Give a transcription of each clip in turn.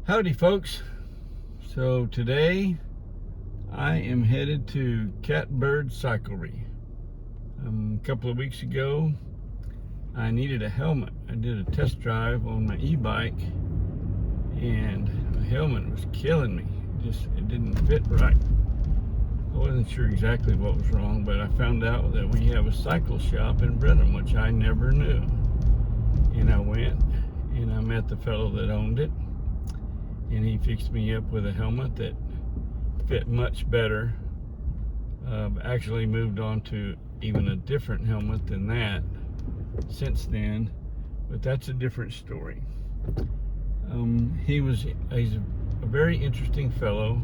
Howdy folks. So today I am headed to Kat-Bird Cyclery. A couple of weeks ago I needed a helmet. I did a test drive on my e-bike and the helmet was killing me. It didn't fit right. I wasn't sure exactly what was wrong, but I found out that we have a cycle shop in Brenham, which I never knew. And I went and I met the fellow that owned it, and he fixed me up with a helmet that fit much better. Actually moved on to even a different helmet than that since then, but that's a different story. He's a very interesting fellow.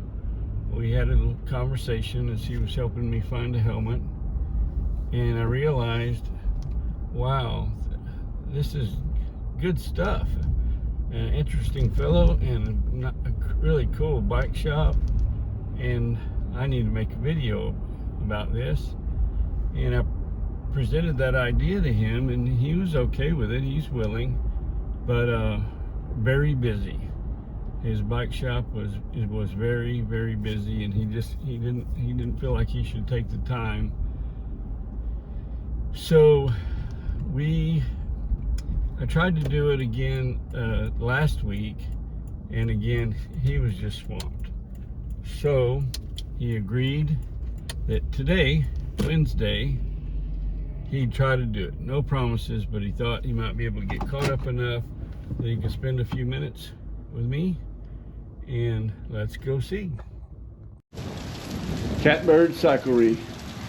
We had a little conversation as he was helping me find a helmet, and I realized, wow, this is good stuff. An interesting fellow and a really cool bike shop, and I need to make a video about this. And I presented that idea to him and he was okay with it. He's willing, but very busy. His bike shop was very, very busy, and he didn't feel like he should take the time. So I tried to do it again last week, and again he was just swamped. So he agreed that today, Wednesday, he'd try to do it. No promises, but he thought he might be able to get caught up enough that he could spend a few minutes with me, and let's go see. KatBird Cyclery,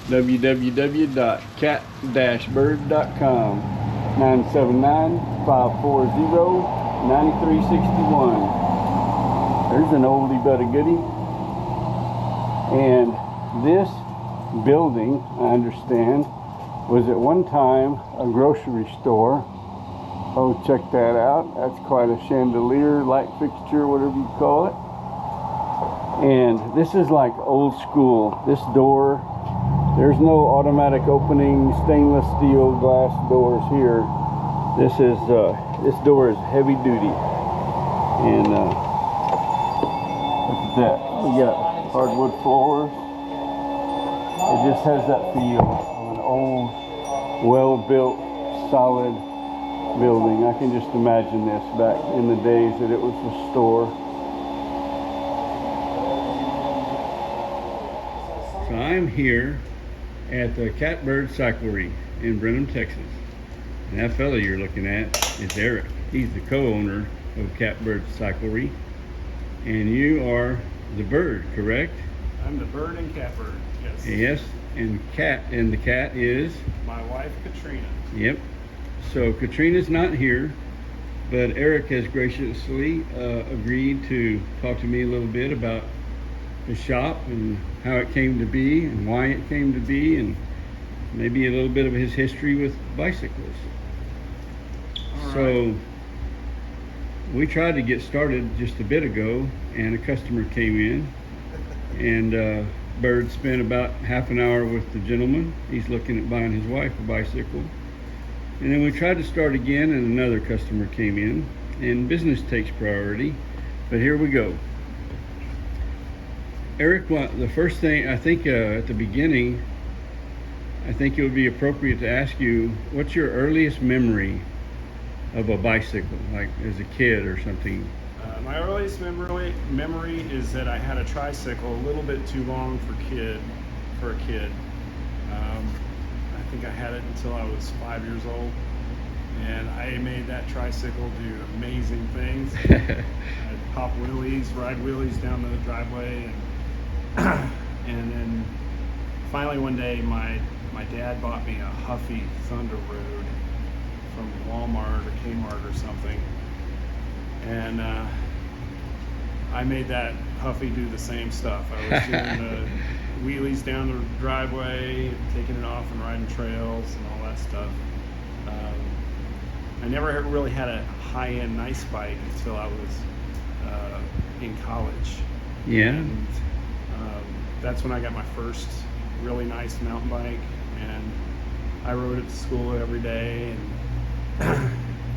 www.kat-bird.com, 979-540-9361. There's an oldie but a goodie. And this building, I understand, was at one time a grocery store. Oh, check that out. That's quite a chandelier, light fixture, whatever you call it. And this is like old school. This door, there's no automatic opening stainless steel glass doors here. This door is heavy duty. And look at that. We got hardwood floors. It just has that feel of an old, well-built, solid building. I can just imagine this back in the days that it was a store. So I'm here at the Kat-Bird Cyclery in Brenham, Texas. And that fellow you're looking at is Eric. He's the co-owner of Kat-Bird Cyclery. And you are the bird, correct? I'm the bird and Kat-Bird, yes. Yes, and the cat is? My wife, Katrina. Yep. So Katrina's not here, but Eric has graciously agreed to talk to me a little bit about the shop and how it came to be and why it came to be, and maybe a little bit of his history with bicycles. All So right. we tried to get started just a bit ago, and a customer came in, and Bird spent about half an hour with the gentleman. He's looking at buying his wife a bicycle. And then we tried to start again, and another customer came in, and business takes priority. But here we go. Eric, the first thing, I think at the beginning, I think it would be appropriate to ask you, what's your earliest memory of a bicycle, like as a kid or something? My earliest memory is that I had a tricycle a little bit too long for a kid. I think I had it until I was 5 years old, and I made that tricycle do amazing things. I'd pop wheelies, ride wheelies down the driveway, and then finally one day my dad bought me a Huffy Thunder Road from Walmart or Kmart or something, and I made that Huffy do the same stuff. I was doing the wheelies down the driveway, taking it off and riding trails and all that stuff. I never really had a high-end nice bike until I was in college. Yeah. And that's when I got my first really nice mountain bike, and I rode it to school every day.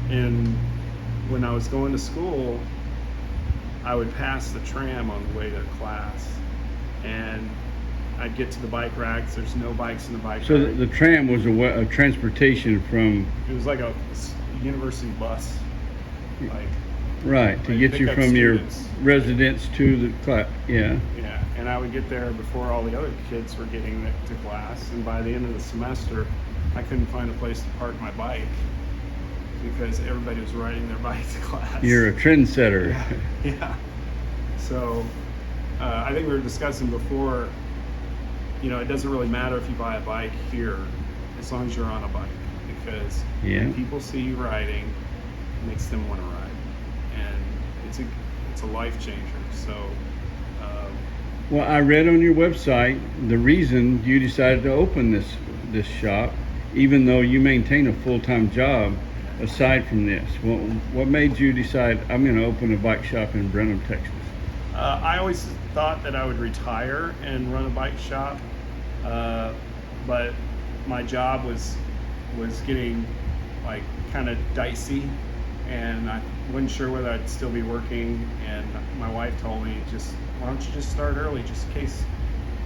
And when I was going to school, I would pass the tram on the way to class, and I'd get to the bike racks. There's no bikes in the bike So rack. the tram was a transportation from, It was like a university bus, like right, to like get pick you up from students. your residence to the class. Yeah. Yeah, and I would get there before all the other kids were getting to class, and by the end of the semester, I couldn't find a place to park my bike because everybody was riding their bike to class. You're a trendsetter. Yeah. So I think we were discussing before, it doesn't really matter if you buy a bike here as long as you're on a bike, because when people see you riding, it makes them want to ride, and it's a life changer. So Well, I read on your website the reason you decided to open this shop, even though you maintain a full-time job aside from this. What made you decide, I'm going to open a bike shop in Brenham, Texas? I always thought that I would retire and run a bike shop, but my job was getting like kind of dicey, and I wasn't sure whether I'd still be working. And my wife told me, why don't you just start early, just in case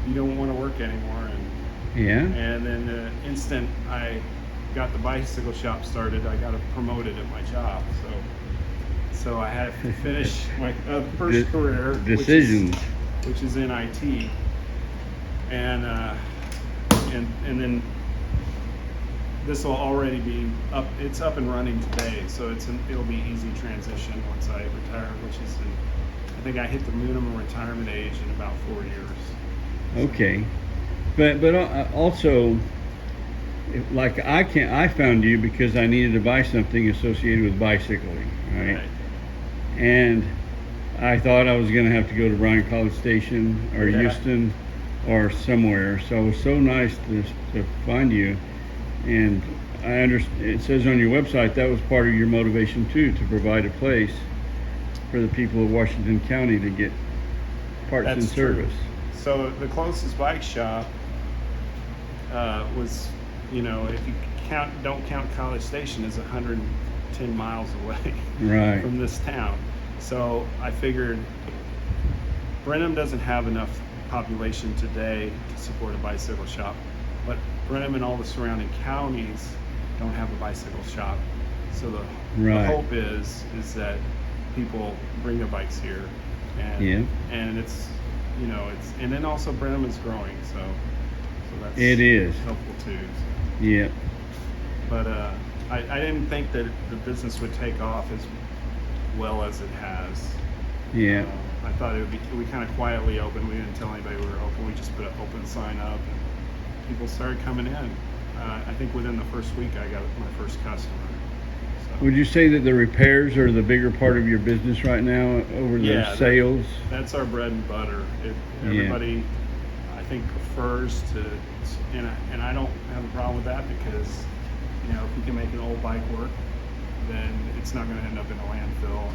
you don't want to work anymore. And then the instant I got the bicycle shop started, I got promoted at my job. So I had to finish my first career, decisions, which is in IT, and then this will already be up. It's up and running today, so it'll be easy transition once I retire, which is I think I hit the minimum retirement age in about 4 years. Okay, but also, like I found you because I needed to buy something associated with bicycling, right? And I thought I was going to have to go to Bryan College Station or Houston or somewhere. So it was so nice to find you. And I understand it says on your website that was part of your motivation too, to provide a place for the people of Washington County to get parts and service. So the closest bike shop was, if you don't count College Station, is 110 miles away from this town. So I figured Brenham doesn't have enough population today to support a bicycle shop, but Brenham and all the surrounding counties don't have a bicycle shop. So the hope is that people bring their bikes here, and it's and then also Brenham is growing, so that's helpful too. So. Yeah. But I didn't think that the business would take off as well as it has. Yeah. I thought we kind of quietly opened. We didn't tell anybody we were open. We just put an open sign up, and people started coming in. I think within the first week I got my first customer. So. Would you say that the repairs are the bigger part of your business right now over the sales? That's our bread and butter. Everybody, I think, prefers to, and I don't have a problem with that, because if we can make an old bike work, then it's not going to end up in a landfill,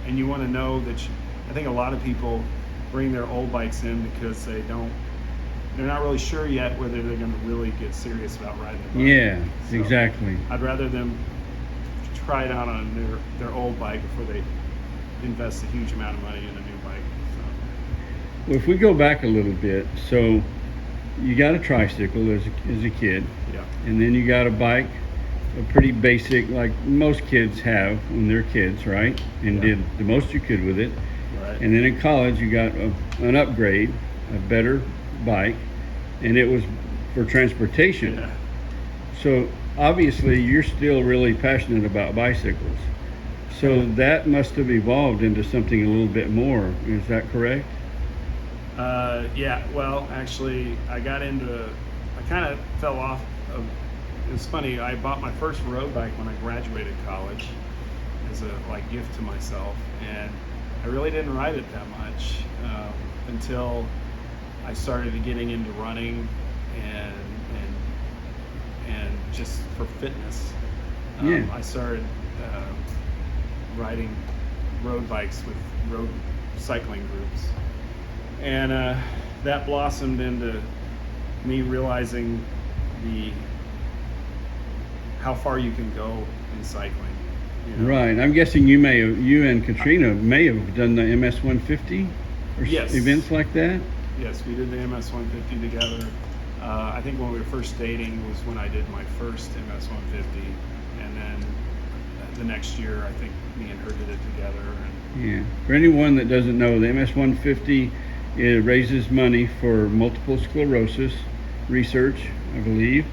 and you want to know that I think a lot of people bring their old bikes in because they're not really sure yet whether they're going to really get serious about riding the bike. Yeah, so exactly. I'd rather them try it out on their old bike before they invest a huge amount of money in a new bike. So. Well, if we go back a little bit, so you got a tricycle as a kid, and then you got a bike, a pretty basic, like most kids have when they're kids, right? And did the most you could with it. Right. And then in college you got an upgrade, a better bike, and it was for transportation. Yeah. So obviously you're still really passionate about bicycles. So that must have evolved into something a little bit more. Is that correct? Well, actually, I kind of fell off of, it was funny, I bought my first road bike when I graduated college as a gift to myself, and I really didn't ride it that much until I started getting into running and just for fitness. I started riding road bikes with road cycling groups, and that blossomed into me realizing how far you can go in cycling, You know? Right. I'm guessing you and Katrina may have done the MS 150 or Yes. events like that. Yes, we did the MS 150 together. I think when we were first dating was when I did my first MS 150, and then the next year I think me and her did it together. And Yeah. For anyone that doesn't know, the MS 150 it raises money for multiple sclerosis research, I believe,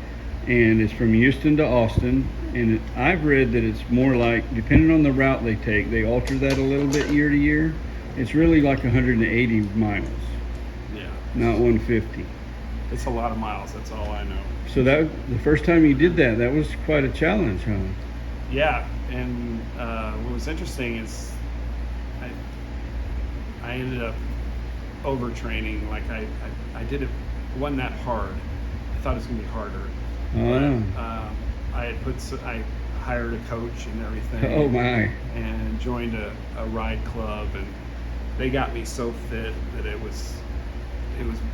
and it's from Houston to Austin. And I've read that it's more like, depending on the route they take, they alter that a little bit year to year. It's really like 180 miles, yeah, not 150. it's a lot of miles. That's all I know. So that the first time you did that, that was quite a challenge, huh? Yeah, and what was interesting is I ended up overtraining. Like I did it wasn't that hard. I thought it was gonna be harder. Oh. But, I hired a coach and everything. Oh my. And joined a ride club, and they got me so fit that it was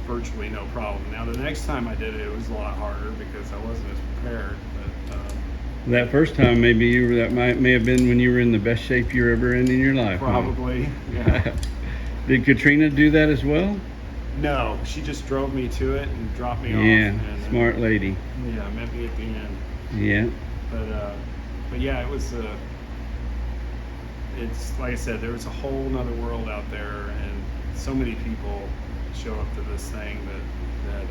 virtually no problem. Now the next time I did it, it was a lot harder because I wasn't as prepared. But That first time, maybe may have been when you were in the best shape you're ever in your life. huh? probably, yeah. Did Katrina do that as well? No, she just drove me to it and dropped me off. Yeah, And, smart lady. Yeah, met me at the end. Yeah. But yeah, it was. It's like I said, there was a whole nother world out there, and so many people show up to this thing that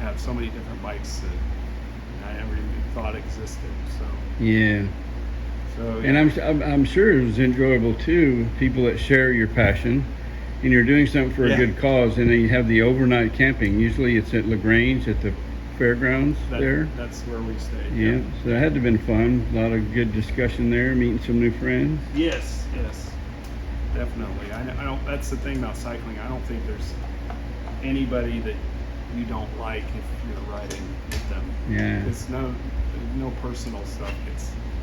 have so many different bikes that I never even thought existed. So Yeah. so And I'm sure it was enjoyable too. People that share your passion, and you're doing something for a Yeah. good cause, and then you have the overnight camping. Usually it's at LaGrange at the fairgrounds there. That's where we stayed. Yeah. So that had to have been fun. A lot of good discussion there, meeting some new friends. Yes, definitely. I don't. That's the thing about cycling. I don't think there's anybody that you don't like if you're riding with them. Yeah. It's no personal stuff.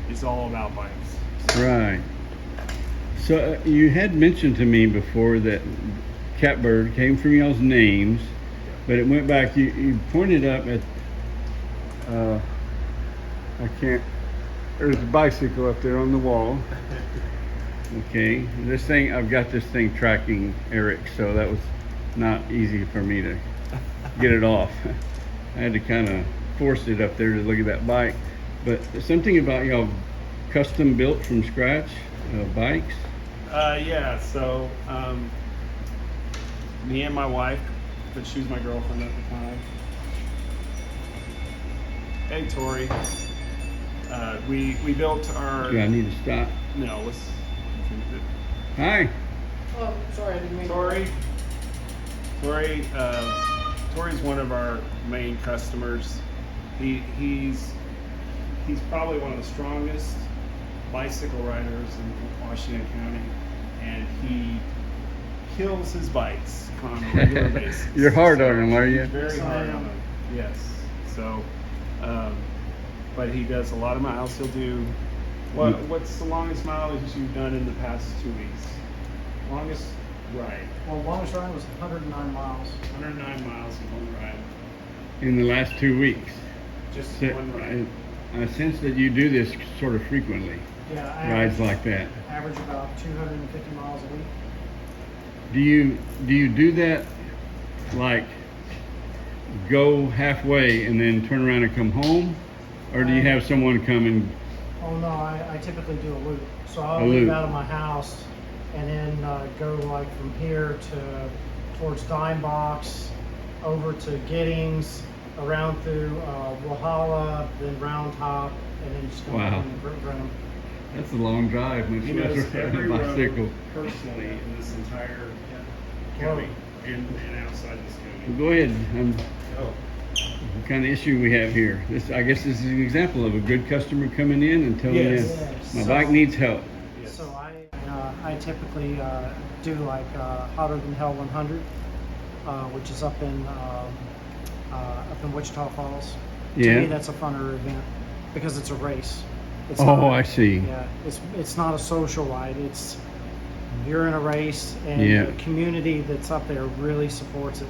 It's all about bikes. Right. So you had mentioned to me before that Kat-Bird came from y'all's names, but it went back. You pointed up at. I can't. There's a bicycle up there on the wall. Okay, this thing, I've got this thing tracking Eric, so that was not easy for me to get it off. I had to kind of force it up there to look at that bike. But something about y'all custom built from scratch bikes. Yeah. So me and my wife, but she was my girlfriend at the time. Hey, Tori. We built our. Do I need to stop? No, let's. Hi. Oh, sorry, I didn't mean Tori. Tori's one of our main customers. He's probably one of the strongest bicycle riders in Washington County, and he kills his bikes on a regular basis. You're hard on him, are you? Very hard on him. Yes. So, but he does a lot of miles. He'll do. What's the longest mileage you've done in the past 2 weeks? Longest ride. Well, longest ride was 109 miles. 109 miles in one ride. In the last 2 weeks. Just So, one ride. I sense that you do this sort of frequently. Yeah, I Rides like that. average about 250 miles a week. Do you do that like go halfway and then turn around and come home, or do you have someone come and? Oh no, I typically do a loop. So A I'll leave loop. out of my house and then go like from here towards Dime Box, over to Giddings, around through Walhalla, then Round Top, and then just go Wow. home to Brenham. That's a long drive, much He less knows riding every a bicycle. road personally in this entire county and outside this Well, county. go ahead. Oh. What kind of issue we have here? I guess this is an example of a good customer coming in and telling Yes. you Yes. my So- bike needs help. Yes. So I typically do like Hotter Than Hell 100, which is up in Wichita Falls. To Yeah. me, that's a funner event because it's a race. It's Oh, not- I see. Yeah, it's not a social ride. You're in a race, and Yeah. the community that's up there really supports it.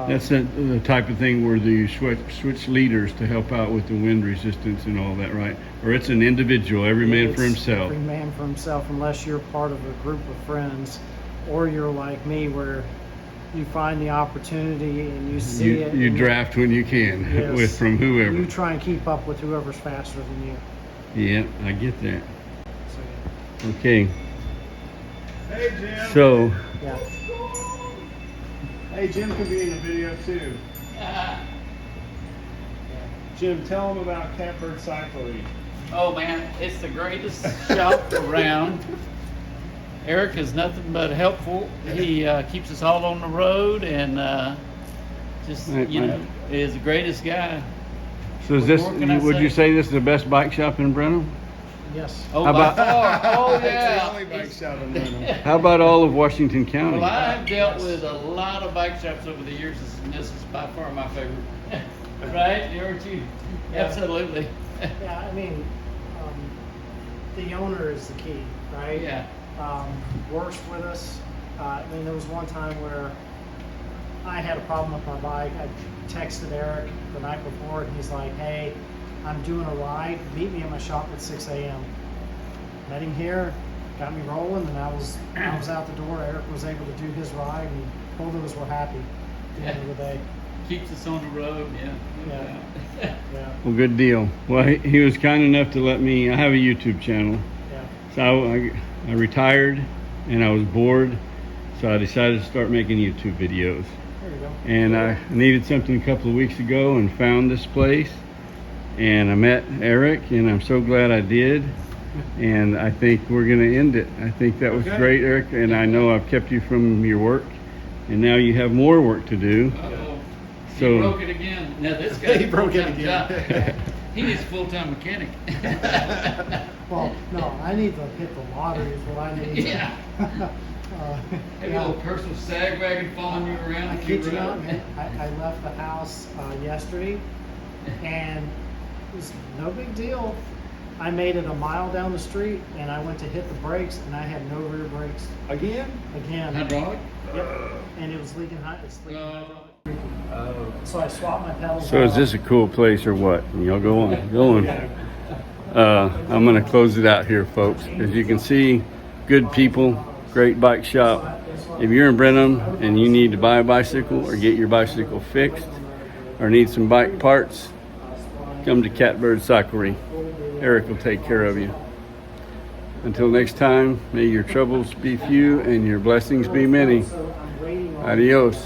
That's the type of thing where you switch leaders to help out with the wind resistance and all that, right? Or it's an individual, every man for himself. Every man for himself, unless you're part of a group of friends, or you're like me, where you find the opportunity and you see it. You draft when you can, yes, from whoever. You try and keep up with whoever's faster than you. Yeah, I get that. So, Okay. Hey, Jim. So, yeah. Hey, Jim can be in the video too. Jim, tell them about KatBird Cyclery. Oh man, it's the greatest shop around. Eric is nothing but helpful. He keeps us all on the road and is the greatest guy. so is this, would you say this is the best bike shop in Brenham? Yes. Oh, How by about- far. Oh It's the yeah. only bike shop in Brenham. How about all of Washington County? Well, I've dealt with a lot of bike shops over the years, and this is by far my favorite. Right? Aren't you? Yeah. Absolutely. Yeah, I mean, the owner is the key, right? Yeah. Works with us. I mean, there was one time where I had a problem with my bike. I texted Eric the night before, and he's like, "Hey, I'm doing a ride. Meet me at my shop at 6 a.m." Met him here, got me rolling, and I was out the door. Eric was able to do his ride, and both of us were happy at the end of the day. Keeps us on the road. Yeah. Yeah. Well, good deal. Well, he was kind enough to let me, I have a YouTube channel. Yeah. So I retired and I was bored. So I decided to start making YouTube videos. There you go. And I needed something a couple of weeks ago and found this place. And I met Eric and I'm so glad I did. And I think we're going to end it. I think that was great, Eric. And I know I've kept you from your work. And now you have more work to do. He broke it again. Now this guy He broke it again. He needs a full-time mechanic. Well, no, I need to hit the lottery is what I need. Yeah. Have a little personal sag wagon following you around? I kid you not, man. I left the house yesterday, and it was no big deal. I made it a mile down the street, and I went to hit the brakes, and I had no rear brakes Again? again. Hydraulic? Yep. And it was leaking hot. It's leaking No. hydraulic. So I swapped my pedals. So is off. this a cool place or what? Y'all go on, go on. I'm gonna close it out here, folks. As you can see, good people, great bike shop. If you're in Brenham and you need to buy a bicycle or get your bicycle fixed or need some bike parts, come to KatBird Cyclery. Eric will take care of you. Until next time, may your troubles be few and your blessings be many. Adios.